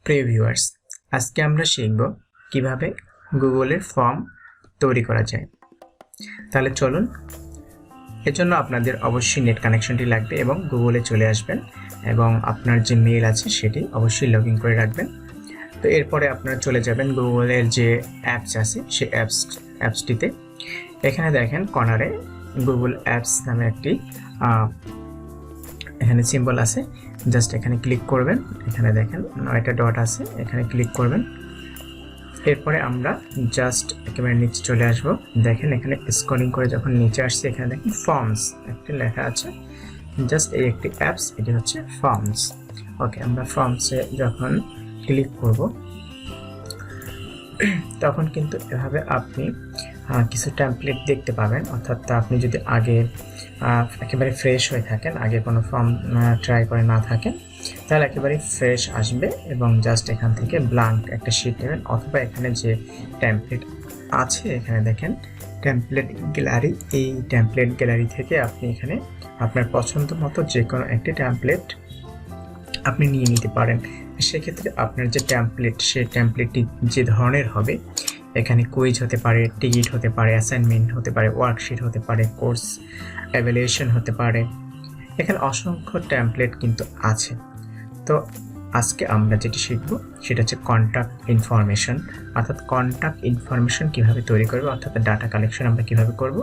প্রিয় ভিউয়ার্স, আজকে আমরা শিখব কিভাবে গুগলের ফর্ম তৈরি করা যায়। তাহলে চলুন, এজন্য আপনাদের অবশ্যই নেট কানেকশনটি লাগবে এবং গুগলে চলে আসবেন এবং আপনার যে মেইল আছে সেটি অবশ্যই লগ ইন করে রাখবেন। তো এরপরে আপনারা চলে যাবেন গুগলের যে অ্যাপস আছে সেই অ্যাপসটিতে। এখানে দেখেন কর্নারে গুগল অ্যাপস নামে একটি এখানে সিম্বল আছে, জাস্ট এখানে ক্লিক করবেন। এখানে দেখেন 9টা ডট আছে, এখানে ক্লিক করবেন। এরপরে আমরা জাস্ট একেবারে নিচে চলে আসব। দেখেন এখানে স্ক্রলিং করে যখন নিচে আসছে এখানে দেখেন ফর্মস একটা লেখা আছে, জাস্ট এই একটি অ্যাপস, এটি হচ্ছে ফর্মস। ওকে, আমরা ফর্মসে যখন ক্লিক করব তখন কিন্তু এভাবে আপনি কিছু টেমপ্লেট দেখতে পাবেন। অর্থাৎ আপনি যদি আগে একেবারে ফ্রেশ হয়ে থাকেন, আগে কোনো ফর্ম ট্রাই করে না থাকেন, তাহলে একেবারে ফ্রেশ আসবে এবং জাস্ট এখান থেকে ব্ল্যাঙ্ক একটা শিট নেবেন, অথবা এখানে যে টেমপ্লেট আছে এখানে দেখেন টেমপ্লেট গ্যালারি, এই টেমপ্লেট গ্যালারি থেকে আপনি এখানে আপনার পছন্দ মতো যে কোনো একটি টেমপ্লেট আপনি নিয়ে নিতে পারেন। সেক্ষেত্রে আপনার যে টেমপ্লেট, সেই টেমপ্লেটটি যে ধরনের হবে, এখানে কুইজ হতে পারে, টিকিট হতে পারে, অ্যাসাইনমেন্ট হতে পারে, ওয়ার্কশিট হতে পারে, কোর্স এভালুয়েশন হতে পারে, এখানে অসংখ্য টেমপ্লেট কিন্তু আছে। তো আজকে আমরা যেটি শিখব সেটা হচ্ছে কন্ট্যাক্ট ইনফরমেশন, অর্থাৎ কন্ট্যাক্ট ইনফরমেশন কীভাবে তৈরি করব, অর্থাৎ ডাটা কালেকশন আমরা কীভাবে করব,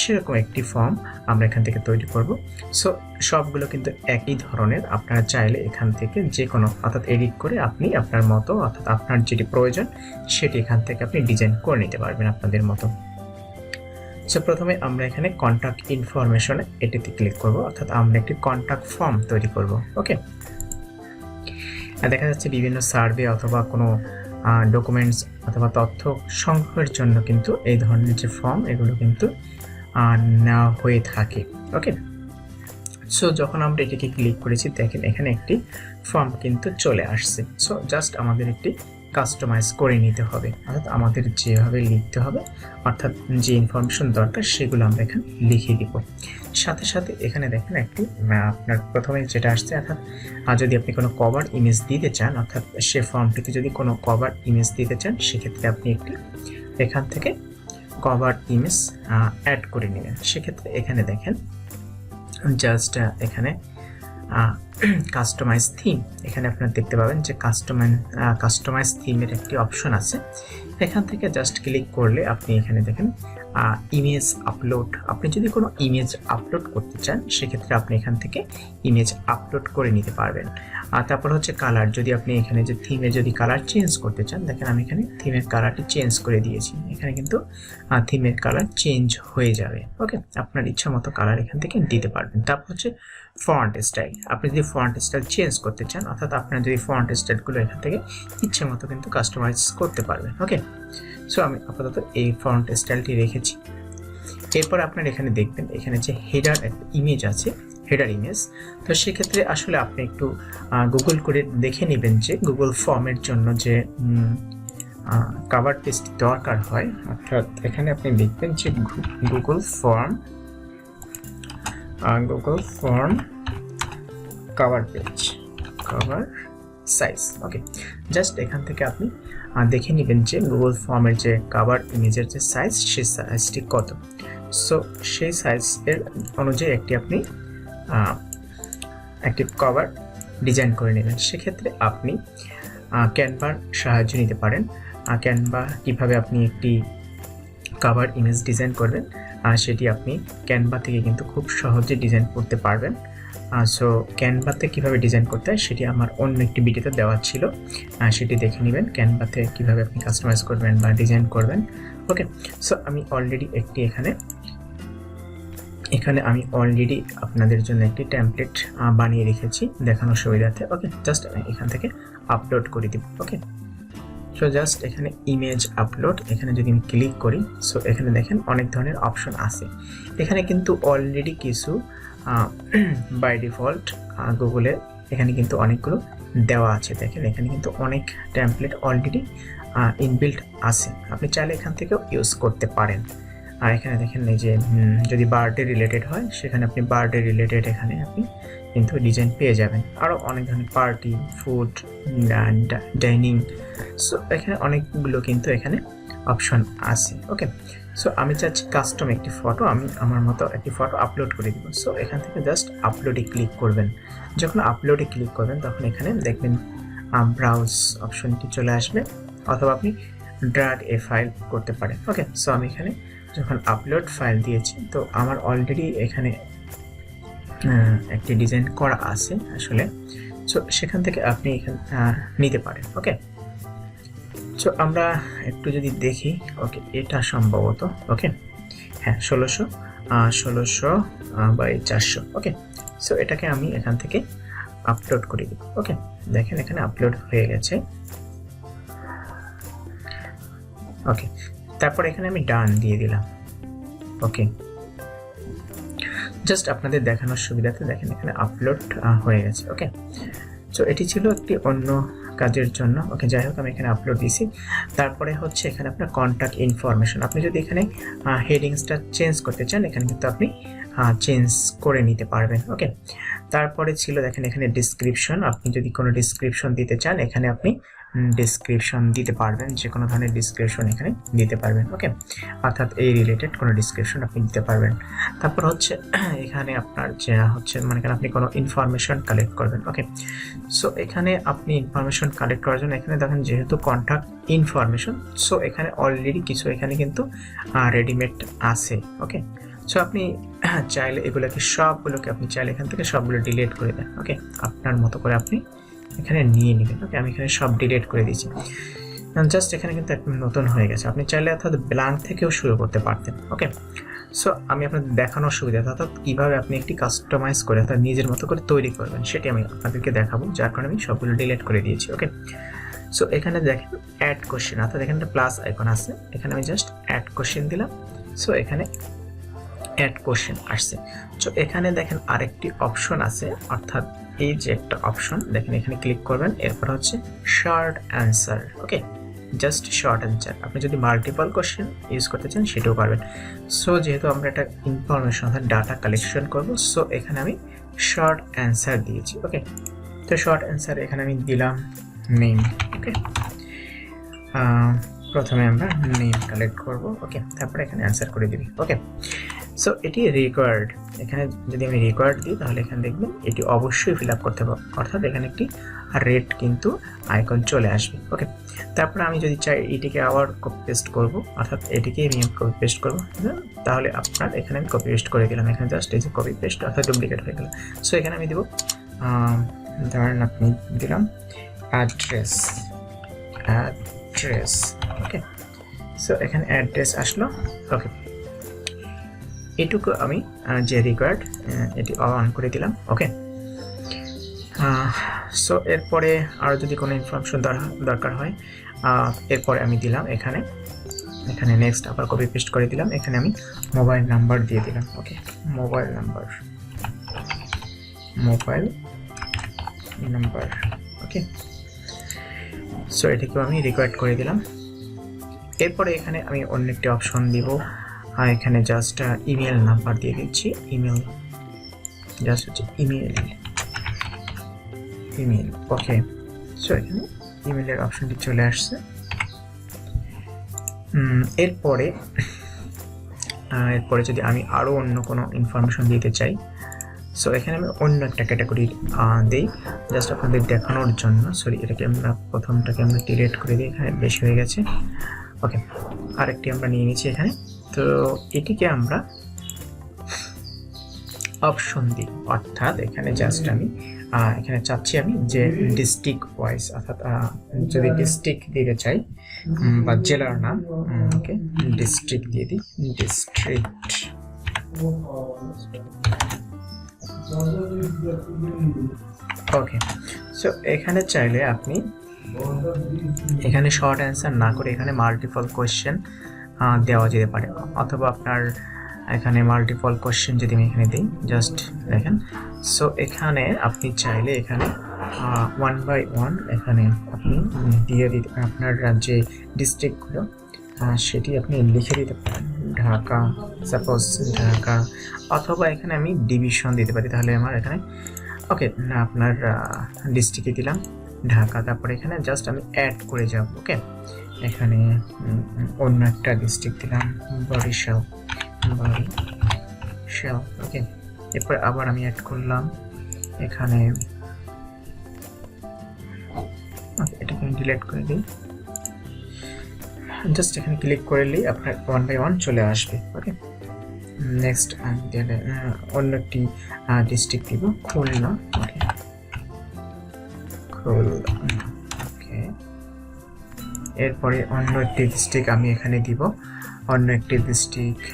সেরকম একটি ফর্ম আমরা এখান থেকে তৈরি করব। সো সবগুলো কিন্তু একই ধরনের, আপনারা চাইলে এখান থেকে যে কোনো অর্থাৎ এডিট করে আপনি আপনার মতো, অর্থাৎ আপনার যেটি প্রয়োজন সেটি এখান থেকে আপনি ডিজাইন করে নিতে পারবেন আপনাদের মতো। সো প্রথমে আমরা এখানে কন্ট্যাক্ট ইনফরমেশনে এটিতে ক্লিক করব, অর্থাৎ আমরা একটি কন্ট্যাক্ট ফর্ম তৈরি করব। ওকে, দেখা যাচ্ছে বিভিন্ন সার্ভে অথবা কোনো ডকুমেন্টস অথবা তথ্য সংগ্রহের জন্য কিন্তু এই ধরনের যে ফর্ম এগুলো কিন্তু নেওয়া হয়ে থাকে। ওকে, সো যখন আমরা এটিকে ক্লিক করেছি দেখেন এখানে একটি ফর্ম কিন্তু চলে আসছে। সো জাস্ট আমাদের একটি কাস্টমাইজ করে নিতে হবে, অর্থাৎ আমাদের যেভাবে লিখতে হবে, অর্থাৎ যে ইনফরমেশন দরকার সেগুলো আমরা এখানে লিখে দিব। সাথে সাথে এখানে দেখেন একটি আপনার প্রথমে যেটা আসছে, অর্থাৎ যদি আপনি কোনো কভার ইমেজ দিতে চান, অর্থাৎ সে ফর্মটিতে যদি কোনো কভার ইমেজ দিতে চান, সেক্ষেত্রে আপনি একটি এখান থেকে কভার ইমেজ অ্যাড করে নেবেন। সেক্ষেত্রে এখানে দেখেন জাস্ট এখানে কাস্টমাইজ থিম, এখানে আপনারা দেখতে পাবেন যে কাস্টমাইজ থিমের একটি অপশন আছে। এখান থেকে জাস্ট ক্লিক করলে আপনি এখানে দেখেন ইমেজ আপলোড, আপনি যদি কোনো ইমেজ আপলোড করতে চান সেক্ষেত্রে আপনি এখান থেকে ইমেজ আপলোড করে নিতে পারবেন। আর তারপর হচ্ছে কালার, যদি আপনি এখানে যে থিমে যদি কালার চেঞ্জ করতে চান, দেখেন আমি এখানে থিমের কালারটি চেঞ্জ করে দিয়েছি, এখানে কিন্তু থিমের কালার চেঞ্জ হয়ে যাবে। ওকে, আপনার ইচ্ছা মতো কালার এখান থেকে দিতে পারবেন। তারপর হচ্ছে ফন্ট স্টাইল, আপনি যদি ফন্ট স্টাইল চেঞ্জ করতে চান, অর্থাৎ আপনার যদি ফন্ট স্টাইলগুলো এখান থেকে ইচ্ছে মতো কিন্তু কাস্টমাইজ করতে পারবেন। ওকে, সো আমি আপাতত এই ফন্ট স্টাইলটি রেখেছি। এরপর আপনার এখানে দেখবেন এখানে যে হেডার একটা ইমেজ আছে, হেডার ইমেজ, তো সেক্ষেত্রে আসলে আপনি একটু গুগল করে দেখে নেবেন যে গুগল ফর্মের জন্য যে কভার পেজটি দরকার হয়, অর্থাৎ এখানে আপনি দেখবেন যে Google form cover page, cover size. Okay, just এখান থেকে আপনি দেখে নেবেন যে গুগল ফর্মের যে কভার ইমেজের যে সাইজ, সেই সাইজটি কত। সো সেই সাইজের অনুযায়ী আপনি একটি কভার ডিজাইন করে নেবেন। সেক্ষেত্রে আপনি ক্যানভার সাহায্য নিতে পারেন। ক্যানভা কীভাবে আপনি একটি কভার ইমেজ ডিজাইন করবেন সেটি আপনি ক্যানভা থেকে কিন্তু খুব সহজে ডিজাইন করতে পারবেন। সো ক্যানভাতে কীভাবে ডিজাইন করতে হয় সেটি আমার অন্য একটি ভিডিওতে দেওয়া ছিল, সেটি দেখে নেবেন ক্যানভাতে কীভাবে আপনি কাস্টমাইজ করবেন বা ডিজাইন করবেন। ওকে, সো আমি অলরেডি একটি এখানে আমি অলরেডি আপনাদের জন্য একটি টেমপ্লেট বানিয়ে রেখেছি দেখানোর সুবিধার্থে। ওকে, জাস্ট আমি এখান থেকে আপলোড করে দিব। ওকে, সো জাস্ট এখানে ইমেজ আপলোড, এখানে যদি আমি ক্লিক করি, সো এখানে দেখেন অনেক ধরনের অপশন আছে। এখানে কিন্তু অলরেডি কিছু বাই ডিফল্ট গুগলের এখানে কিন্তু অনেকগুলো দেওয়া আছে। দেখেন এখানে কিন্তু অনেক টেমপ্লেট অলরেডি ইনবিল্ট আছে, আপনি চাইলে এখান থেকেও ইউজ করতে পারেন। আর এখানে দেখেন এই যে যদি বার্থডে রিলেটেড হয় সেখানে আপনি বার্থডে রিলেটেড এখানে আপনি কিন্তু ডিজাইন পেয়ে যাবেন। আরও অনেক ধরনের পার্টি, ফুড, ডাইনিং, সো এখানে অনেকগুলো কিন্তু এখানে অপশন আছে। ওকে, সো আমি চাচ্ছি কাস্টম একটি ফটো, আমি আমার মতো একটি ফটো আপলোড করে দিব। সো এখান থেকে জাস্ট আপলোডে ক্লিক করবেন। যখন আপলোডে ক্লিক করবেন তখন এখানে দেখবেন ব্রাউজ অপশনটি চলে আসবে, অথবা আপনি ড্র্যাগ এ ফাইল করতে পারেন। ওকে, সো আমি এখানে যখন আপলোড ফাইল দিয়েছি তো আমার অলরেডি এখানে একটি ডিজাইন করা আছে আসলে, সো সেখান থেকে আপনি এখানে নিতে পারেন। ওকে, সো আমরা একটু যদি দেখি, ওকে এটা সম্ভবত, ওকে হ্যাঁ 1600 বাই 400। ওকে, সো এটাকে আমি এখান থেকে আপলোড করে দিব। ওকে, দেখেন এখানে আপলোড হয়ে গেছে। ওকে, তারপর এখানে আমি ডান দিয়ে দিলাম। ওকে, জাস্ট আপনাদের দেখানোর সুবিধাতে দেখেন এখানে আপলোড হয়ে গেছে। ওকে, সো এটি ছিল একটি অন্য কাজের জন্য। ওকে, যাই হোক আমি এখানে আপলোড দিয়েছি। তারপরে হচ্ছে এখানে আপনার কন্ট্যাক্ট ইনফরমেশন, আপনি যদি এখানে হেডিংসটা চেঞ্জ করতে চান এখানে কিন্তু আপনি চেঞ্জ করে নিতে পারবেন। ওকে, তারপরে ছিল দেখেন এখানে ডিসক্রিপশন, আপনি যদি কোনো ডিসক্রিপশন দিতে চান এখানে আপনি ডিসক্রিপশন দিতে পারবেন, যে কোনো ধরনের ডিসক্রিপশন এখানে দিতে পারবেন। ওকে, অর্থাৎ এই রিলেটেড কোনো ডিসক্রিপশন আপনি দিতে পারবেন। তারপর হচ্ছে এখানে আপনার যে হচ্ছে মানে আপনি কোনো ইনফরমেশন কালেক্ট করবেন। ওকে, সো এখানে আপনি ইনফরমেশন কালেক্ট করার জন্য এখানে দেখেন যেহেতু কন্ট্যাক্ট ইনফরমেশন, সো এখানে অলরেডি কিছু এখানে কিন্তু রেডিমেড আছে। ওকে, সো আপনি চাইলে এগুলোকে সবগুলোকে আপনি চাইলে এখান থেকে সবগুলো ডিলিট করে দেন। ওকে, আপনার মতো করে আপনি এখানে নিয়ে নেবেন। ওকে, আমি এখানে সব ডিলিট করে দিয়েছি। জাস্ট এখানে কিন্তু একদম নতুন হয়ে গেছে। আপনি চাইলে অর্থাৎ ব্ল্যাঙ্ক থেকেও শুরু করতে পারতেন। ওকে, সো আমি আপনাদের দেখানোর সুবিধা অর্থাৎ কীভাবে আপনি একটি কাস্টমাইজ করে অর্থাৎ নিজের মতো করে তৈরি করবেন সেটি আমি আপনাদেরকে দেখাবো, যার কারণে আমি সবগুলো ডিলিট করে দিয়েছি। ওকে, সো এখানে দেখেন অ্যাড কোশ্চেন, অর্থাৎ এখানে একটা প্লাস আইকন আছে, এখানে আমি জাস্ট অ্যাড কোশ্চেন দিলাম। সো এখানে অ্যাড কোশ্চেন আসছে। সো এখানে দেখেন আরেকটি অপশন আছে, অর্থাৎ এই যে একটা অপশন দেখেন এখানে ক্লিক করবেন, এরপর হচ্ছে শর্ট অ্যান্সার। ওকে, জাস্ট শর্ট অ্যান্সার, আপনি যদি মাল্টিপল কোশ্চেন ইউজ করতে চান সেটাও পারবেন। সো যেহেতু আমরা একটা ইনফরমেশন অর্থাৎ ডাটা কালেকশন করব, সো এখানে আমি শর্ট অ্যান্সার দিয়েছি। ওকে, তো শর্ট অ্যান্সার এখানে আমি দিলাম নেম। ওকে, প্রথমে আমরা নেম কালেক্ট করব। ওকে, তারপরে এখানে অ্যান্সার করে দিবি। ওকে, সো এটি রিকোয়ার্ড, এখানে যদি আমি রিকোয়ার্ড দিই তাহলে এখানে দেখবেন এটি অবশ্যই ফিল আপ করতে হবে, অর্থাৎ এখানে একটি রেড কিন্তু আইকন চলে আসবে। ওকে, তারপরে আমি যদি চাই এটিকে আবার কপি পেস্ট করবো, অর্থাৎ এটিকে আমি কপি পেস্ট করবো, তাহলে আপনার এখানে আমি কপি পেস্ট করে দিলাম। এখানে জাস্ট এই যে কপি পেস্ট অর্থাৎ ডুপ্লিকেট হয়ে গেল। সো এখানে আমি দেবো ধরেন আপনি দিলাম অ্যাড্রেস। ওকে, সো এখানে অ্যাড্রেস আসলো। ওকে, এটুকু আমি যে রিকোয়ার্ড এটি অন করে দিলাম। ওকে, সো এরপরে আরও যদি কোনো ইনফরমেশন দরকার হয় এরপরে আমি দিলাম এখানে নেক্সট আবার কপি পেস্ট করে দিলাম, এখানে আমি মোবাইল নাম্বার দিয়ে দিলাম। ওকে, মোবাইল নাম্বার। ওকে, সো এটিকেও আমি রিকোয়ার্ড করে দিলাম। এরপরে এখানে আমি অন্য একটি অপশন দিব, এখানে জাস্ট ইমেল নাম্বার দিয়ে দিচ্ছি। ইমেল জাস্ট হচ্ছে ইমেল। ওকে, সো এখানে ইমেলের অপশনটি চলে আসছে। এরপরে যদি আমি আরও অন্য কোনো ইনফরমেশন দিতে চাই, সো এখানে আমি অন্য একটা ক্যাটাগরি দিই জাস্ট আপনাদের দেখানোর জন্য। সরি, এটাকে আমরা প্রথমটাকে আমরা ডিলিট করে দিই, এখানে বেশি হয়ে গেছে। ওকে, আরেকটি আমরা নিয়ে নিচ্ছি এখানে। তো এটিকে আমরা অপশন দিই, অর্থাৎ এখানে জাস্ট আমি এখানে চাচ্ছি আমি যে ডিস্ট্রিক্ট ওয়াইজ, অর্থাৎ যদি ডিস্ট্রিক্ট দিতে চাই বা জেলার নাম, ওকে ডিস্ট্রিক্ট দিয়ে দিই, ডিস্ট্রিক্ট। ওকে, সো এখানে চাইলে আপনি এখানে শর্ট অ্যান্সার না করে এখানে মাল্টিপল কোয়েশ্চেন দেওয়া যেতে পারে, অথবা আপনার এখানে মাল্টিপল কোয়েশ্চেন যদি আমি এখানে দিই জাস্ট দেখেন। সো এখানে আপনি চাইলে এখানে 1 বাই 1 এখানে আপনি দিয়ে দিতে আপনার যে ডিস্ট্রিক্টগুলো সেটি আপনি লিখে দিতে পারেন। ঢাকা, সাপোজ ঢাকা, অথবা এখানে আমি ডিভিশন দিতে পারি, তাহলে আমার এখানে ওকে না আপনার ডিস্ট্রিক্টে দিলাম ঢাকা, তারপরে এখানে জাস্ট আমি অ্যাড করে যাব। ওকে, এখানে অন্য একটা ডিস্ট্রিক্ট দিলাম বরিশাল, ওকে, এরপর আবার আমি অ্যাড করলাম এখানে, এটাকে আমি ডিলিট করে দিই, জাস্ট এখানে ক্লিক করলেই আপনার 1 বাই 1 চলে আসবে। ওকে, নেক্সট আমি অন্য একটি ডিস্ট্রিক্ট দিব খুলনা। ওকে, ওকে, এরপরে অন্য একটি ডিস্ট্রিক্ট আমি এখানে দিব, অন্য একটি ডিস্ট্রিক্ট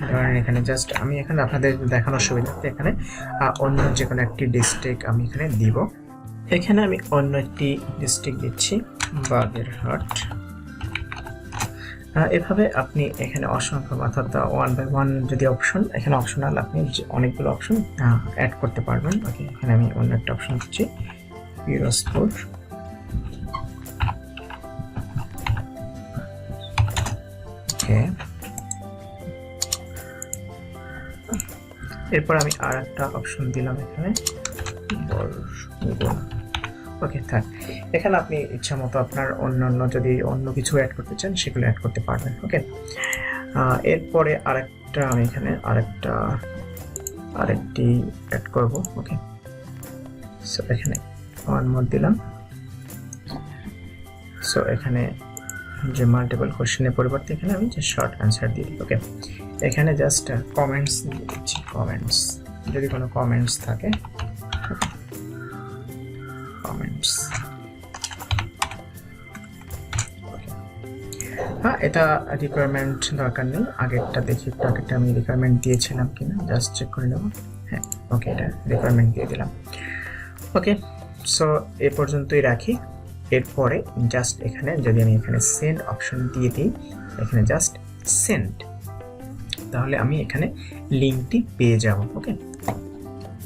ধরেন এখানে জাস্ট আমি এখানে আপনাদের দেখানোর সুবিধার্থে এখানে অন্য যে কোনো একটি ডিস্ট্রিক্ট আমি এখানে দিব। এখানে আমি অন্য একটি ডিস্ট্রিক্ট দিচ্ছি বাগেরহাট। এভাবে আপনি এখানে অসংখ্য অর্থাৎ 1 বাই 1 যদি অপশন এখানে অপশনাল, আপনি অনেকগুলো অপশন অ্যাড করতে পারবেন। ওকে, এখানে আমি অন্য একটা অপশন দিচ্ছি পিরোজপুর। ওকে, এরপর আমি আর একটা অপশন দিলাম এখানে বরগুনা। ওকে, থাক, এখানে আপনি ইচ্ছা মতো আপনার অন্যান্য যদি অন্য কিছু অ্যাড করতে চান সেগুলো অ্যাড করতে পারবেন। ওকে, এরপরে আরেকটা আমি এখানে আরেকটি অ্যাড করব। ওকে, সো এখানে ওয়ান মোর দিলাম। সো এখানে যে মাল্টিপল কোশ্চেনের পরিবর্তে এখানে আমি যে শর্ট অ্যান্সার দিই। ওকে, এখানে জাস্ট কমেন্টস দিচ্ছি, কমেন্টস যদি কোনো কমেন্টস থাকে, কমেন্টস। হ্যাঁ, এটা রিকোয়ারমেন্ট দরকার নেই, আগেরটা দেখি, আগেরটা আমি রিকোয়ারমেন্ট দিয়েছিলাম কিনা জাস্ট চেক করে নেব। হ্যাঁ, ওকে, এটা রিকোয়ারমেন্ট দিয়ে দিলাম। ওকে, সো এ পর্যন্তই রাখি। এরপরে জাস্ট এখানে যদি আমি এখানে সেন্ড অপশন দিয়ে দিই, এখানে জাস্ট সেন্ড, তাহলে আমি এখানে লিঙ্কটি পেয়ে যাব। ওকে,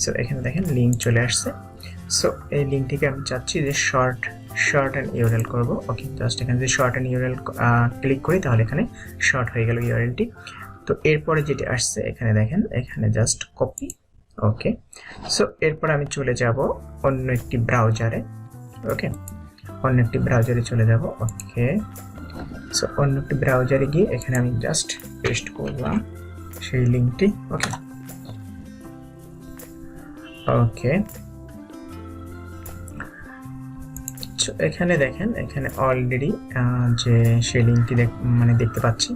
সো এখানে দেখেন লিঙ্ক চলে আসছে। সো এই লিঙ্কটিকে আমি চাচ্ছি যে শর্ট অ্যান্ড ইউআরএল করব। ওকে, জাস্ট এখানে যদি শর্ট অ্যান্ড ইউআরএল ক্লিক করি তাহলে এখানে শর্ট হয়ে গেল ইউআরএলটি। তো এরপরে যেটি আসছে এখানে দেখেন, এখানে জাস্ট কপি। ওকে, সো এরপর আমি চলে যাব অন্য একটি ব্রাউজারে। ওকে, অন্য একটি ব্রাউজারে চলে যাব। ওকে, সো অন্য একটি ব্রাউজারে গিয়ে এখানে আমি জাস্ট পেস্ট করলাম সেই লিঙ্কটি। ওকে, ওকে, এখানে দেখেন, এখানে অলরেডি যে সেই লিঙ্কটি দেখতে পাচ্ছি।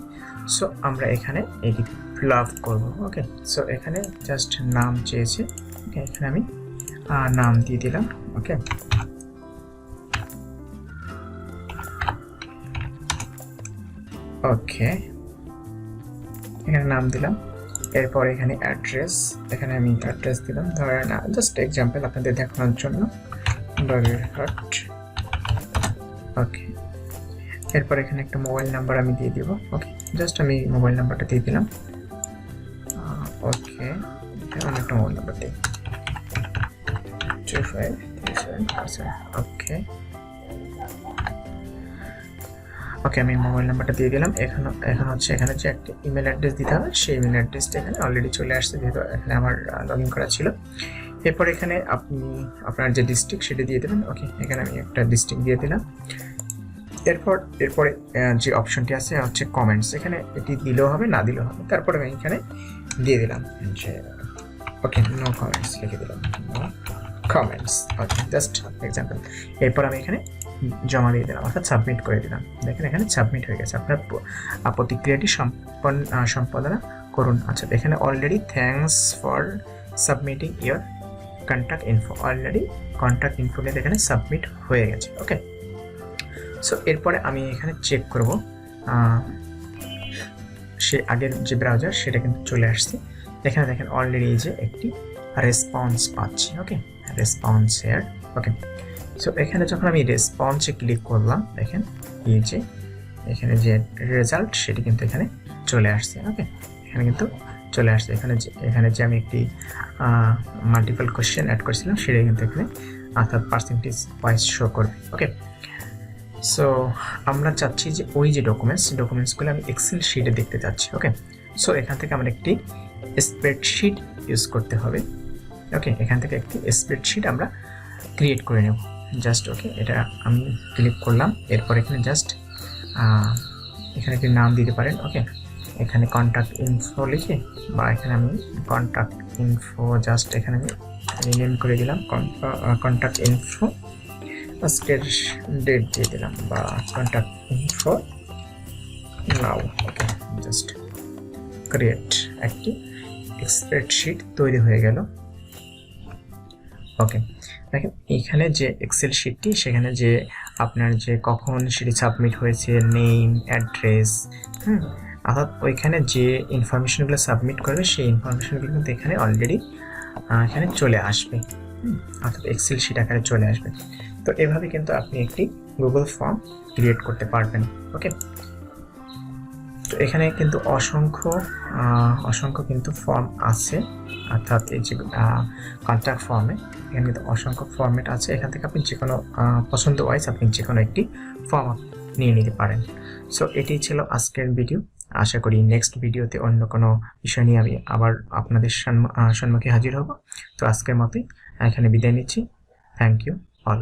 সো আমরা এখানে এটি ফিল আপ করবো। ওকে, সো এখানে জাস্ট নাম চেয়েছে। ওকে, এখানে আমি নাম দিয়ে দিলাম। ওকে, ওকে, এখানে নাম দিলাম। এরপর এখানে অ্যাড্রেস, এখানে আমি অ্যাড্রেস দিলাম, ধরেন জাস্ট এক্সাম্পল আপনাদের দেখানোর জন্য বাগেরহাট। ওকে, এরপর এখানে একটা মোবাইল নাম্বার আমি দিয়ে দিব। ওকে, জাস্ট আমি মোবাইল নাম্বারটা দিয়ে দিলাম। ওকে, এখানে একটা মোবাইল নাম্বার দিই 2537। ওকে, ওকে, আমি মোবাইল নাম্বারটা দিয়ে দিলাম। এখন হচ্ছে এখানে যে একটা ইমেল অ্যাড্রেস দিতে হবে, সেই ইমেল অ্যাড্রেসটা এখানে অলরেডি চলে আসছে, যেহেতু এখানে আমার লগ ইন করা ছিল। এরপর এখানে আপনি আপনার যে ডিস্ট্রিক্ট সেটা দিয়ে দেবেন। ওকে, এখানে আমি একটা ডিস্ট্রিক্ট দিয়ে দিলাম। এরপরে যে অপশনটি আছে হচ্ছে কমেন্টস, এখানে এটি দিলেও হবে, না দিলেও হবে। তারপরে আমি এখানে দিয়ে দিলাম যে ওকে, নো কমেন্টস লিখে দিলাম, নো কমেন্টস। ওকে, জাস্ট এক্সাম্পল। এরপর আমি এখানে জমা দিয়ে দিলাম, অর্থাৎ সাবমিট করে দিলাম। দেখেন এখানে সাবমিট হয়ে গেছে। আপনার প্রতিক্রিয়াটি সম্পাদনা করুন। আচ্ছা, এখানে already thanks for submitting your contact info, already contact ইনফোটা এখানে সাবমিট হয়ে গেছে। ওকে, সো এরপরে আমি এখানে চেক করব সে আগের যে ব্রাউজার সেটা কিন্তু চলে আসছে। এখানে দেখেন অলরেডি এই যে একটি রেসপন্স পাচ্ছি। ওকে, রেসপন্স হেয়ার। ওকে, সো এখানে যখন আমি রেসপন্সে ক্লিক করলাম, দেখেন এই যে এখানে যে রেজাল্ট সেটি কিন্তু এখানে চলে আসছে। ওকে, এখানে কিন্তু চলে আসছে। এখানে যে আমি একটি মাল্টিপল কোশ্চেন অ্যাড করেছিলাম সেটা কিন্তু এখানে অর্থাৎ পার্সেন্টেজ ওয়াইজ শো করবে। ওকে, সো আমরা চাচ্ছি যে ওই যে ডকুমেন্টসগুলো আমি এক্সেল শিটে দেখতে চাচ্ছি। ওকে, সো এখান থেকে আমরা একটি স্প্রেডশিট ইউজ করতে হবে। ওকে, এখান থেকে একটি স্প্রেডশিট আমরা ক্রিয়েট করে নেব জাস্ট। ওকে, এটা আমি ক্লিক করলাম, এরপর এখানে জাস্ট এখানে একটি নাম দিতে পারেন। ওকে, এখানে কন্ট্যাক্ট ইনফো লিখে বা এখানে আমি কন্ট্যাক্ট ইনফো জাস্ট এখানে আমি রিনেম করে দিলাম কন্ট্যাক্ট ইনফো, আজকের ডেট দিয়ে দিলাম বা কন্ট্যাক্ট ইনফো নাও। ওকে, জাস্ট ক্রিয়েট একটি স্প্রেডশিট তৈরি হয়ে গেল। ওকে, দেখেন এখানে যে এক্সেল শিটটি, সেখানে যে আপনার যে কখন সেটি সাবমিট হয়েছে, নেম, অ্যাড্রেস, অর্থাৎ ওইখানে যে ইনফরমেশনগুলো সাবমিট করবে সেই ইনফরমেশনগুলো কিন্তু এখানে অলরেডি এখানে চলে আসবে, অর্থাৎ এক্সেল শিট আকারে চলে আসবে। তো এভাবে কিন্তু আপনি একটি গুগল ফর্ম ক্রিয়েট করতে পারবেন। ওকে, তো এখানে কিন্তু অসংখ্য কিন্তু ফর্ম আছে, অর্থাৎ এই যে কন্ট্যাক্ট ফর্মে এখানে কিন্তু অসংখ্য ফর্মেট আছে। এখান থেকে আপনি যে কোনো পছন্দ ওয়াইজ আপনি যে কোনো একটি ফর্ম নিয়ে নিতে পারেন। সো এটি ছিল আজকের ভিডিও। আশা করি নেক্সট ভিডিওতে অন্য কোনো বিষয় নিয়ে আমি আবার আপনাদের সম্মুখে হাজির হব। তো আজকের মতোই এখানে বিদায় নিচ্ছি। Thank you all.